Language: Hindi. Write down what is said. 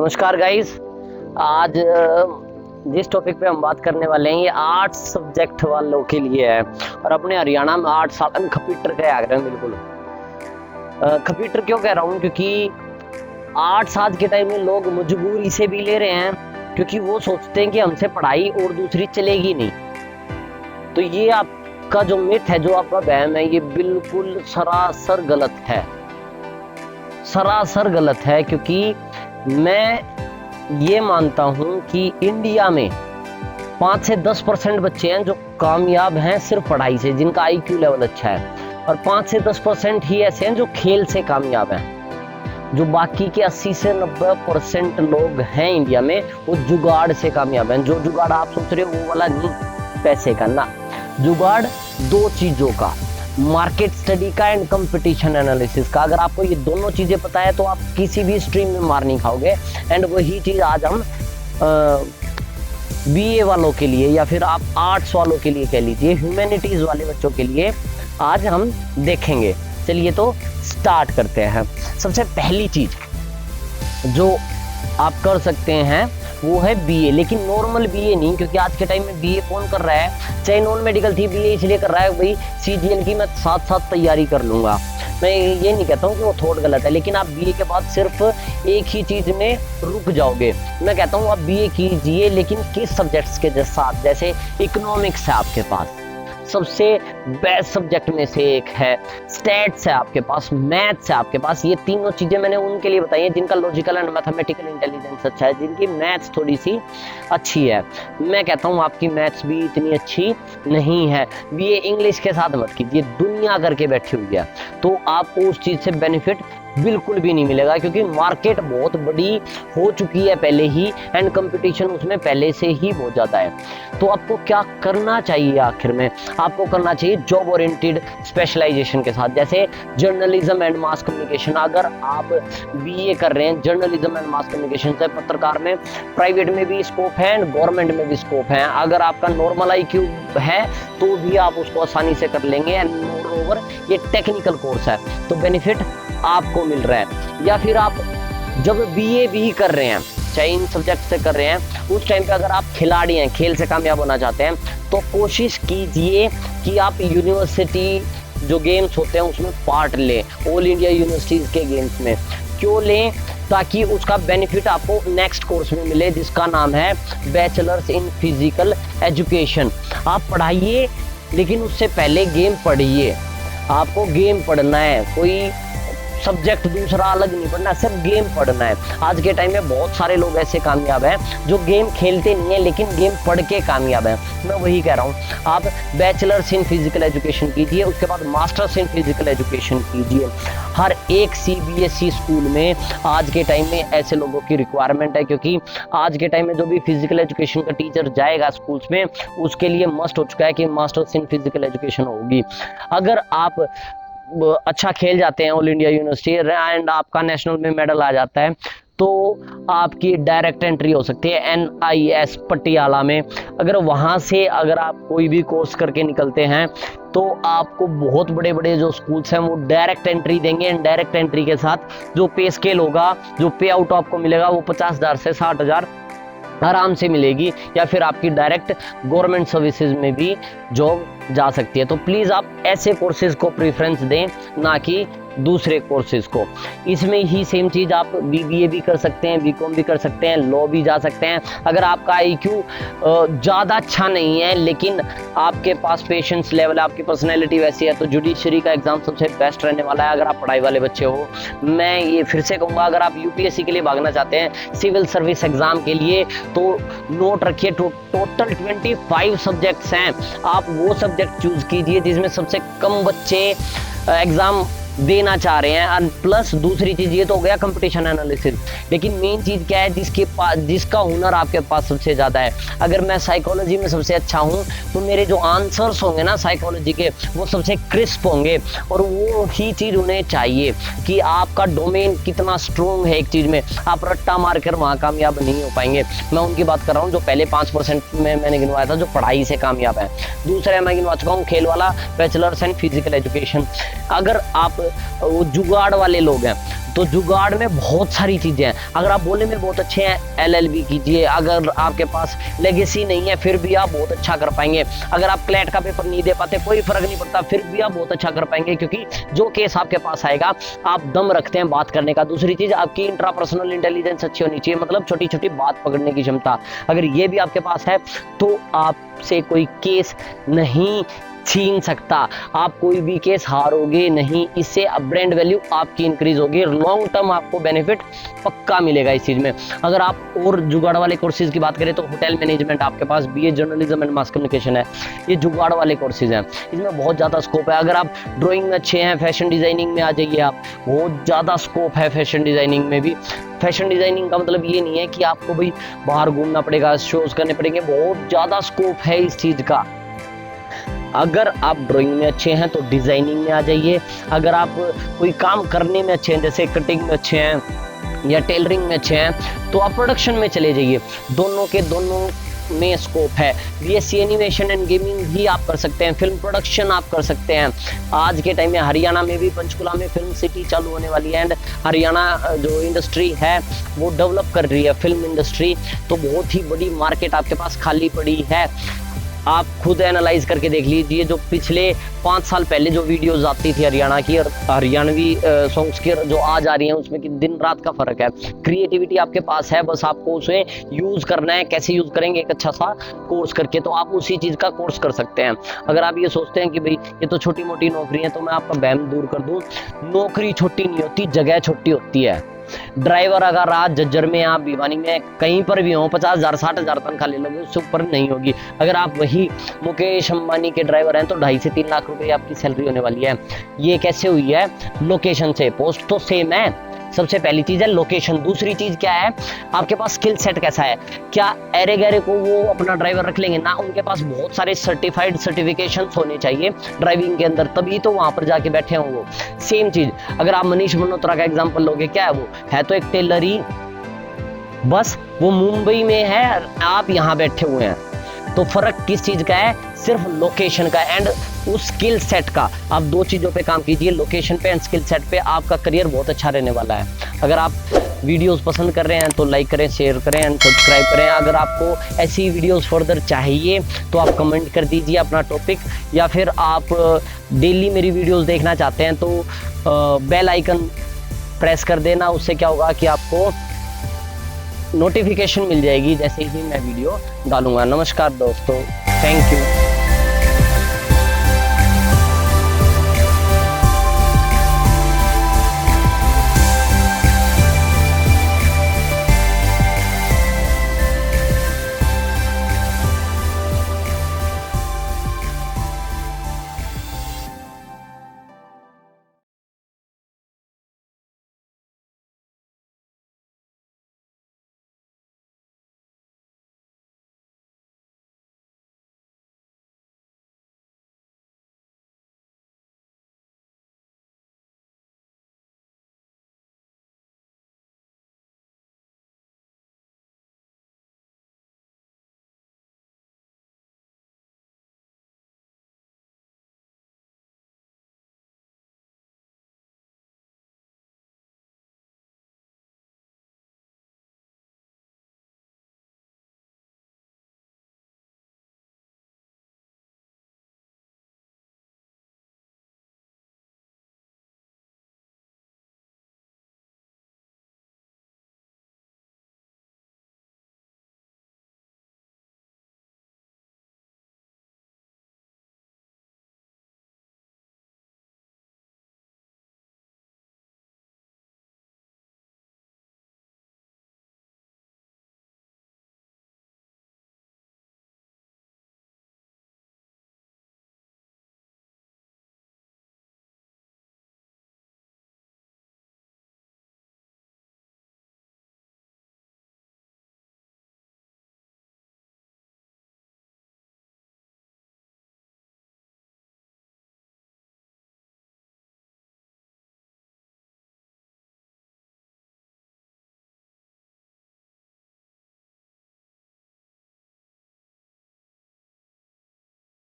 नमस्कार गाइस। आज जिस टॉपिक पे हम बात करने वाले हैं ये आर्ट्स सब्जेक्ट वालों के लिए है। और अपने हरियाणा में 8 साल हम कंप्यूटर के आ रहे हैं। बिल्कुल कंप्यूटर क्यों कह रहा हूँ, क्योंकि आर्ट्स आज के टाइम में लोग मजबूरी से भी ले रहे हैं, क्योंकि वो सोचते हैं कि हमसे पढ़ाई और दूसरी चलेगी नहीं। तो ये आपका जो मिथ है, जो आपका वहम है, ये बिल्कुल सरासर गलत है, सरासर गलत है। क्योंकि मैं ये मानता हूं कि इंडिया में 5 से 10% बच्चे हैं जो कामयाब हैं सिर्फ पढ़ाई से, जिनका IQ लेवल अच्छा है, और 5 से 10% ही ऐसे हैं जो खेल से कामयाब हैं। जो बाकी के 80 से 90% लोग हैं इंडिया में, वो जुगाड़ से कामयाब हैं। जो जुगाड़ आप सोच रहे हो वो वाला नहीं, पैसे का ना, जुगाड़ 2 चीजों का, मार्केट स्टडी का एंड कंपटीशन एनालिसिस का। अगर आपको ये दोनों चीजें पता है तो आप किसी भी स्ट्रीम में मार नहीं खाओगे। एंड वही चीज आज हम BA वालों के लिए, या फिर आप आर्ट्स वालों के लिए कह लीजिए, ह्यूमैनिटीज वाले बच्चों के लिए आज हम देखेंगे। चलिए तो स्टार्ट करते हैं। सबसे पहली चीज जो आप कर सकते हैं वो है BA, लेकिन नॉर्मल BA नहीं, क्योंकि आज के टाइम में BA कौन कर रहा है? चाहे नॉन मेडिकल थी, BA इसलिए कर रहा है भाई CGL की मैं साथ साथ तैयारी कर लूंगा। मैं ये नहीं कहता हूँ कि वो थोड़ा गलत है, लेकिन आप BA के बाद सिर्फ एक ही चीज में रुक जाओगे। मैं कहता हूँ आप BA कीजिए, लेकिन किस सब्जेक्ट्स के साथ? जैसे इकोनॉमिक्स है आपके पास, सबसे बेस्ट सब्जेक्ट में से एक है, स्टैट्स है आपके पास, मैथ्स है आपके पास। ये तीनों चीजें मैंने उनके लिए बताई हैं जिनका लॉजिकल एंड मैथमेटिकल इंटेलिजेंस अच्छा है, जिनकी मैथ्स थोड़ी सी अच्छी है। मैं कहता हूँ आपकी मैथ्स भी इतनी अच्छी नहीं है। BA इंग्लिश के साथ मत कीजिए, दुनिया करके बैठी हुई है, तो आपको उस चीज से बेनिफिट बिल्कुल भी नहीं मिलेगा, क्योंकि मार्केट बहुत बड़ी हो चुकी है पहले ही, एंड कंपटीशन उसमें पहले से ही बहुत ज़्यादा है। तो आपको क्या करना चाहिए? आखिर में आपको करना चाहिए जॉब ओरिएंटेड स्पेशलाइजेशन के साथ, जैसे जर्नलिज्म एंड मास कम्युनिकेशन। अगर आप BA कर रहे हैं जर्नलिज्म एंड मास कम्युनिकेशन से, पत्रकार में प्राइवेट में भी स्कोप है एंड गवर्नमेंट में भी स्कोप है। अगर आपका नॉर्मल IQ है तो भी आप उसको आसानी से कर लेंगे, एंड मोर ओवर ये टेक्निकल कोर्स है तो बेनिफिट आपको मिल रहा है। या फिर आप जब BA भी कर रहे हैं, चाहे इन सब्जेक्ट से कर रहे हैं, उस टाइम पे अगर आप खिलाड़ी हैं, खेल से कामयाब होना चाहते हैं, तो कोशिश कीजिए कि आप यूनिवर्सिटी जो गेम्स होते हैं उसमें पार्ट लें, ऑल इंडिया यूनिवर्सिटीज के गेम्स में। क्यों लें? ताकि उसका बेनिफिट आपको नेक्स्ट कोर्स में मिले, जिसका नाम है बैचलर्स इन फिजिकल एजुकेशन। आप पढ़ाइए, लेकिन उससे पहले गेम पढ़िए। आपको गेम पढ़ना है, कोई सब्जेक्ट दूसरा अलग नहीं पढ़ना, सिर्फ गेम पढ़ना है। आज के टाइम में बहुत सारे लोग ऐसे कामयाब हैं जो गेम खेलते नहीं है, लेकिन गेम पढ़ के कामयाब हैं। मैं वही कह रहा हूँ, आप बैचलर्स इन फिजिकल एजुकेशन कीजिए, उसके बाद मास्टर्स इन फिजिकल एजुकेशन कीजिए। हर एक CBSE स्कूल में आज के टाइम में ऐसे लोगों की रिक्वायरमेंट है, क्योंकि आज के टाइम में जो भी फिजिकल एजुकेशन का टीचर जाएगा स्कूल्स में, उसके लिए मस्ट हो चुका है कि मास्टर्स इन फिजिकल एजुकेशन होगी। अगर आप अच्छा खेल जाते हैं ऑल इंडिया यूनिवर्सिटी एंड आपका नेशनल में मेडल आ जाता है, तो आपकी डायरेक्ट एंट्री हो सकती है NIS पटियाला में। अगर वहाँ से अगर आप कोई भी कोर्स करके निकलते हैं तो आपको बहुत बड़े बड़े जो स्कूल्स हैं वो डायरेक्ट एंट्री देंगे, एंड डायरेक्ट एंट्री के साथ जो पे स्केल होगा, जो पे आउट आपको मिलेगा, वो 50,000 से 60,000 आराम से मिलेगी। या फिर आपकी डायरेक्ट गवर्नमेंट सर्विसेज में भी जॉब जा सकती है। तो प्लीज़ आप ऐसे कोर्सेज को प्रेफरेंस दें, ना कि दूसरे कोर्सेज को। इसमें ही सेम चीज़ आप BBA भी कर सकते हैं, BCom भी कर सकते हैं, लॉ भी जा सकते हैं। अगर आपका IQ ज़्यादा अच्छा नहीं है, लेकिन आपके पास पेशेंस लेवल, आपकी पर्सनैलिटी वैसी है, तो जुडिशरी का एग्ज़ाम सबसे बेस्ट रहने वाला है। अगर आप पढ़ाई वाले बच्चे हो, मैं ये फिर से कहूँगा, अगर आप UPSC के लिए भागना चाहते हैं, सिविल सर्विस एग्ज़ाम के लिए, तो नोट रखिए, टोटल 25 सब्जेक्ट्स हैं। आप वो सब्जेक्ट चूज़ कीजिए जिसमें सबसे कम बच्चे एग्ज़ाम देना चाह रहे हैं। और प्लस दूसरी चीज ये तो हो गया कंपटीशन एनालिसिस, लेकिन मेन चीज क्या है? जिसके पास, जिसका हुनर आपके पास सबसे ज्यादा है। अगर मैं साइकोलॉजी में सबसे अच्छा हूँ तो मेरे जो आंसर्स होंगे ना साइकोलॉजी के, वो सबसे क्रिस्प होंगे, और वो ही चीज उन्हें चाहिए कि आपका डोमेन कितना स्ट्रोंग है एक चीज में। आप रट्टा मारकर वहाँ कामयाब नहीं हो पाएंगे। मैं उनकी बात कर रहा हूँ जो पहले 5% में मैंने गिनवाया था, जो पढ़ाई से कामयाब है। दूसरा मैं गिनवा चुका हूँ खेल वाला, बैचलर्स एंड फिजिकल एजुकेशन। अगर आप वो जुगाड़ वाले लोग हैं, तो जुगाड़ में बहुत सारी चीज़ें हैं। अगर आप बोलने में बहुत अच्छे हैं, LLB कीजिए। अगर आपके पास लेगेसी नहीं है फिर भी आप बहुत अच्छा कर पाएंगे। अगर आप क्लैट का पेपर नहीं दे पाते कोई फर्क नहीं पड़ता, फिर भी आप बहुत अच्छा कर पाएंगे, क्योंकि जो केस आपके पास आएगा आप दम रखते हैं बात करने का। दूसरी चीज़, आपकी इंट्रापर्सनल इंटेलिजेंस अच्छी होनी चाहिए, मतलब छोटी छोटी बात पकड़ने की क्षमता। अगर ये भी आपके पास है तो आपसे कोई केस नहीं छीन सकता, आप कोई भी केस हारोगे नहीं। इससे ब्रांड वैल्यू आपकी इंक्रीज होगी, लॉन्ग टर्म आपको बेनिफिट पक्का मिलेगा इस चीज में। अगर आप और जुगाड़ वाले कोर्सेज की बात करें तो होटल मैनेजमेंट आपके पास, BA journalism and mass communication है, ये जुगाड़ वाले कोर्सेज हैं, इसमें बहुत ज्यादा स्कोप है। अगर आप ड्राइंग में अच्छे हैं, फैशन डिजाइनिंग में आ जाइए आप, बहुत ज्यादा स्कोप है फैशन डिजाइनिंग में भी। फैशन डिजाइनिंग का मतलब ये नहीं है कि आपको भाई बाहर घूमना पड़ेगा, शोज करने पड़ेंगे, बहुत ज्यादा स्कोप है इस चीज का। अगर आप ड्राइंग में अच्छे हैं तो डिजाइनिंग में आ जाइए। अगर आप कोई काम करने में अच्छे हैं, जैसे कटिंग में अच्छे हैं या टेलरिंग में अच्छे हैं, तो आप प्रोडक्शन में चले जाइए। दोनों के दोनों में स्कोप है। BSc एनिमेशन एंड गेमिंग भी आप कर सकते हैं, फिल्म प्रोडक्शन आप कर सकते हैं। आज के टाइम में हरियाणा में भी पंचकुला में फिल्म सिटी चालू होने वाली है, एंड हरियाणा जो इंडस्ट्री है वो डेवलप कर रही है फिल्म इंडस्ट्री, तो बहुत ही बड़ी मार्केट आपके पास खाली पड़ी है। आप खुद एनालाइज करके देख लीजिए, जो पिछले 5 साल पहले जो वीडियोस आती थी हरियाणा की और हरियाणवी सॉन्ग्स की जो आज आ रही हैं, उसमें कि दिन रात का फर्क है। क्रिएटिविटी आपके पास है, बस आपको उसे यूज करना है। कैसे यूज करेंगे? एक अच्छा सा कोर्स करके, तो आप उसी चीज का कोर्स कर सकते हैं। अगर आप ये सोचते हैं कि भाई ये तो छोटी मोटी नौकरी है, तो मैं आपका वहम दूर कर दूं, नौकरी छोटी नहीं होती, जगह छोटी होती है। ड्राइवर अगर आज जज्जर में, आप भिवानी में, कहीं पर भी हो, 50,000 60,000 तनख्वाह ले लोगे, उससे ऊपर नहीं होगी। अगर आप वही मुकेश अंबानी के ड्राइवर हैं तो 2.5 से 3 लाख रुपए आपकी सैलरी होने वाली है। ये कैसे हुई है? लोकेशन से। पोस्ट तो सेम है, सबसे पहली चीज है लोकेशन। दूसरी चीज क्या है? आपके पास स्किल सेट कैसा है? क्या एरे गैरे को वो अपना ड्राइवर रख लेंगे ना? उनके पास बहुत सारे सर्टिफाइड सर्टिफिकेशंस होने चाहिए ड्राइविंग के अंदर, तभी तो वहां पर जाके बैठे हों वो। सेम चीज अगर आप मनीष मल्होत्रा का एग्जांपल लोगे, क्या है वो? है तो एक टेलर ही, बस वो मुंबई में है, आप यहाँ बैठे हुए हैं। तो फर्क किस चीज का है? सिर्फ लोकेशन का एंड उस स्किल सेट का। आप 2 चीजों पे काम कीजिए, लोकेशन पे एंड स्किल सेट पे, आपका करियर बहुत अच्छा रहने वाला है। अगर आप वीडियोस पसंद कर रहे हैं तो लाइक करें, शेयर करें एंड सब्सक्राइब करें। अगर आपको ऐसी वीडियोस फर्दर चाहिए तो आप कमेंट कर दीजिए अपना टॉपिक, या फिर आप डेली मेरी वीडियोस देखना चाहते हैं तो बेल आइकन प्रेस कर देना। उससे क्या होगा कि आपको नोटिफिकेशन मिल जाएगी जैसे ही मैं वीडियो डालूंगा। नमस्कार दोस्तों, थैंक यू।